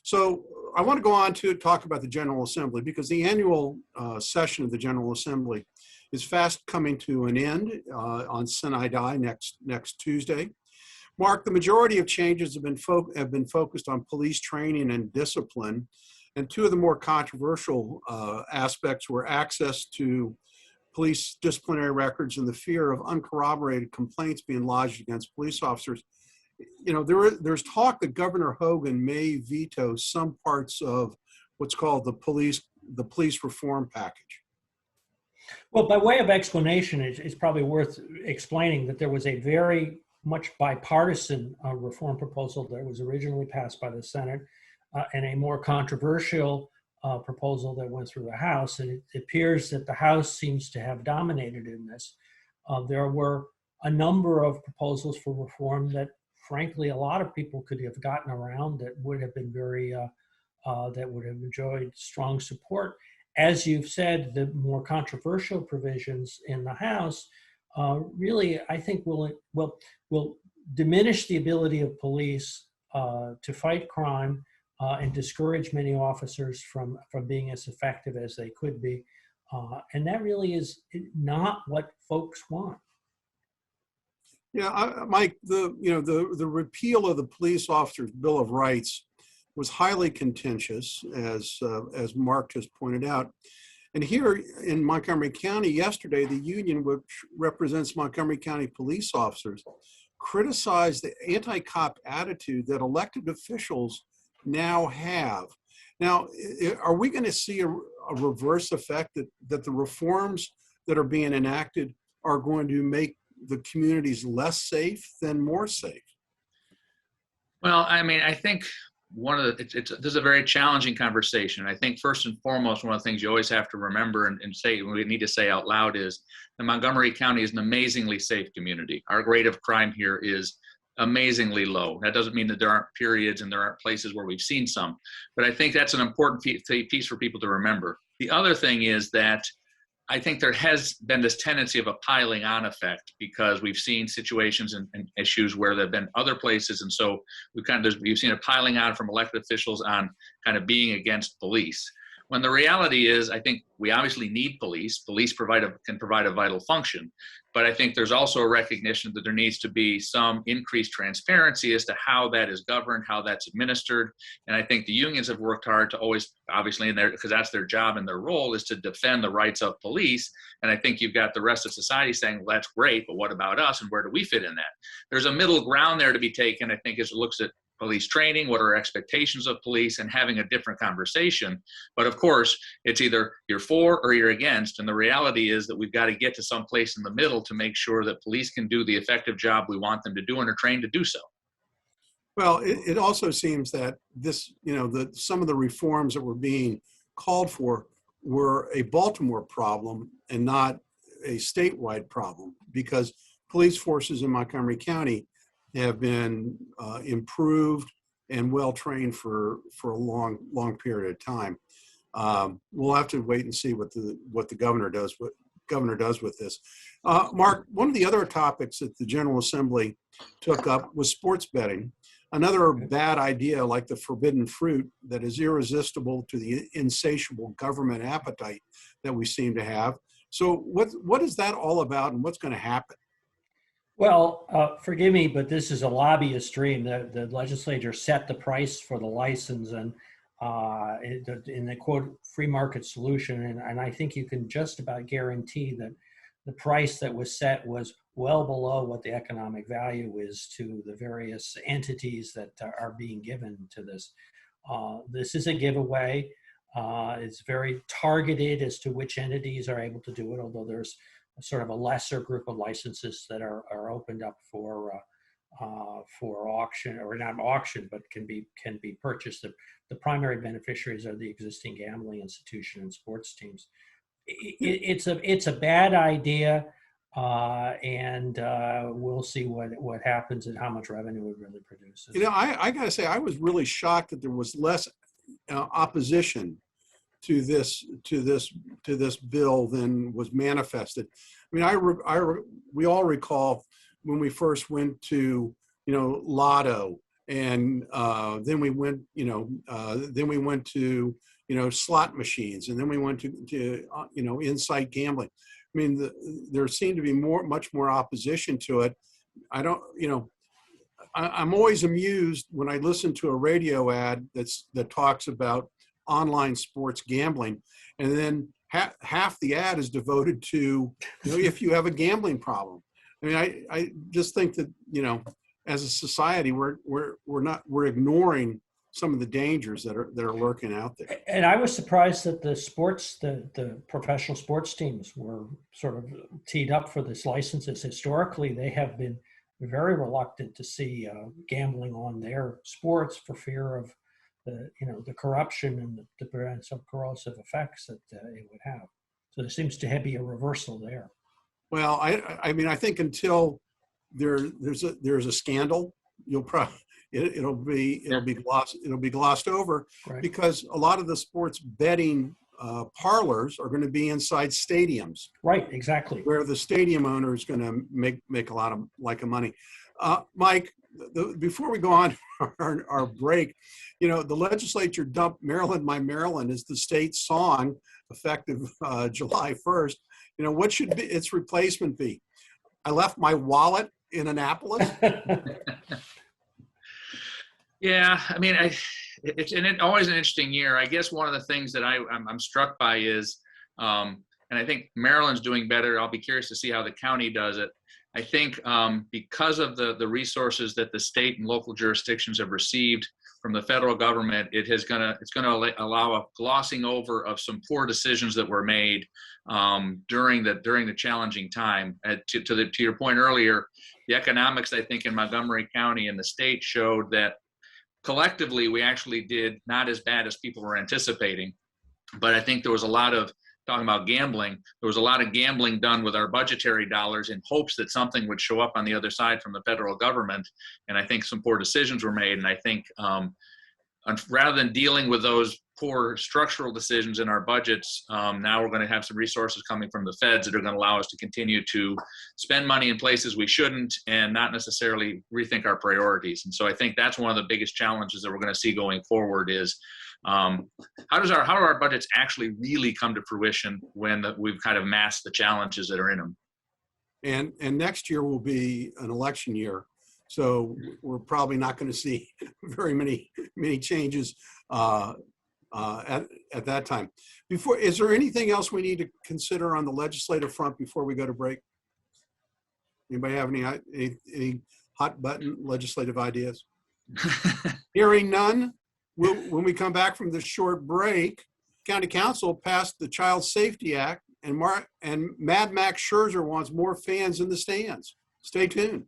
So I want to go on to talk about the General Assembly, because the annual session of the General Assembly is fast coming to an end on Sine Die next Tuesday. Marc, the majority of changes have been focused on police training and discipline, and two of the more controversial aspects were access to police disciplinary records and the fear of uncorroborated complaints being lodged against police officers. You know, there's talk that Governor Hogan may veto some parts of what's called the police reform package. Well, by way of explanation, it's probably worth explaining that there was a very much bipartisan reform proposal that was originally passed by the Senate and a more controversial proposal that went through the House. And it appears that the House seems to have dominated in this. There were a number of proposals for reform that, frankly, a lot of people could have gotten around that would have been that would have enjoyed strong support. As you've said, the more controversial provisions in the House really, I think, will diminish the ability of police to fight crime and discourage many officers from being as effective as they could be. And that really is not what folks want. Yeah, Mike, the repeal of the Police Officers' Bill of Rights was highly contentious, as Marc just pointed out. And here in Montgomery County yesterday, the union, which represents Montgomery County police officers, criticized the anti-cop attitude that elected officials now have. Now, are we going to see a reverse effect that the reforms that are being enacted are going to make the communities less safe than more safe? Well, I mean, I think this is a very challenging conversation. I think first and foremost, one of the things you always have to remember and say, we need to say out loud, is that Montgomery County is an amazingly safe community. Our rate of crime here is amazingly low. That doesn't mean that there aren't periods and there aren't places where we've seen some, but I think that's an important piece for people to remember. The other thing is that I think there has been this tendency of a piling on effect, because we've seen situations and issues where there have been other places. And so you've seen a piling on from elected officials on kind of being against police. When the reality is, I think we obviously need police. Police can provide a vital function. But I think there's also a recognition that there needs to be some increased transparency as to how that is governed, how that's administered. And I think the unions have worked hard to always, obviously, because that's their job and their role is to defend the rights of police. And I think you've got the rest of society saying, well, that's great, but what about us and where do we fit in that? There's a middle ground there to be taken, I think, as it looks at police training, what are expectations of police, and having a different conversation. But of course, it's either you're for or you're against. And the reality is that we've got to get to some place in the middle to make sure that police can do the effective job we want them to do and are trained to do so. Well, it also seems that some of the reforms that were being called for were a Baltimore problem and not a statewide problem, because police forces in Montgomery County have been improved and well trained for a long period of time. We'll have to wait and see what the governor does. What governor does with this. Marc, one of the other topics that the General Assembly took up was sports betting. Another bad idea, like the forbidden fruit, that is irresistible to the insatiable government appetite that we seem to have. So what is that all about, and what's going to happen? Well, forgive me, but this is a lobbyist dream. The legislature set the price for the license and in the quote free market solution, and I think you can just about guarantee that the price that was set was well below what the economic value is to the various entities that are being given to this. This is a giveaway. It's very targeted as to which entities are able to do it, although there's sort of a lesser group of licenses that are opened up for auction, or not auction, but can be purchased. The primary beneficiaries are the existing gambling institution and sports teams. It's a bad idea, and we'll see what happens and how much revenue it really produces. You know, I got to say, I was really shocked that there was less opposition to this bill than was manifested. I mean, we all recall when we first went to Lotto and then we went, then we went to, slot machines, and then we went to insight gambling. I mean, there seemed to be much more opposition to it. I don't, I'm always amused when I listen to a radio ad that talks about online sports gambling, and then half the ad is devoted to, if you have a gambling problem. I mean, I just think that, as a society, we're ignoring some of the dangers that are lurking out there. And I was surprised that the professional sports teams were sort of teed up for this licenses. Historically, they have been very reluctant to see gambling on their sports for fear of the corruption and the potential corrosive effects that it would have. So there seems to be a reversal there. Well, I mean, I think until there's a scandal, it'll be glossed over, Right. because a lot of the sports betting parlors are going to be inside stadiums. Right, exactly. Where the stadium owner is going to make a lot of money. Mike, before we go on our break, the legislature dumped "Maryland, My Maryland" as the state song effective July 1st. What should its replacement be? "I left my wallet in Annapolis"? Yeah, I mean, it's always an interesting year. I guess one of the things that I'm struck by is, and I think Maryland's doing better. I'll be curious to see how the county does it. I think because of the resources that the state and local jurisdictions have received from the federal government, it's going to allow a glossing over of some poor decisions that were made during the challenging time. To your point earlier, the economics, I think, in Montgomery County and the state showed that collectively we actually did not as bad as people were anticipating. But I think there was a lot of talking about gambling. There was a lot of gambling done with our budgetary dollars in hopes that something would show up on the other side from the federal government. And I think some poor decisions were made. And I think rather than dealing with those poor structural decisions in our budgets, now we're going to have some resources coming from the feds that are going to allow us to continue to spend money in places we shouldn't and not necessarily rethink our priorities. And so I think that's one of the biggest challenges that we're going to see going forward is how do our budgets actually really come to fruition when we've kind of masked the challenges that are in them? And next year will be an election year, so we're probably not going to see very many changes at that time. Is there anything else we need to consider on the legislative front before we go to break? Anybody have any hot button legislative ideas? Hearing none. When we come back from this short break, County Council passed the Child Safety Act, and Mad Max Scherzer wants more fans in the stands. Stay tuned.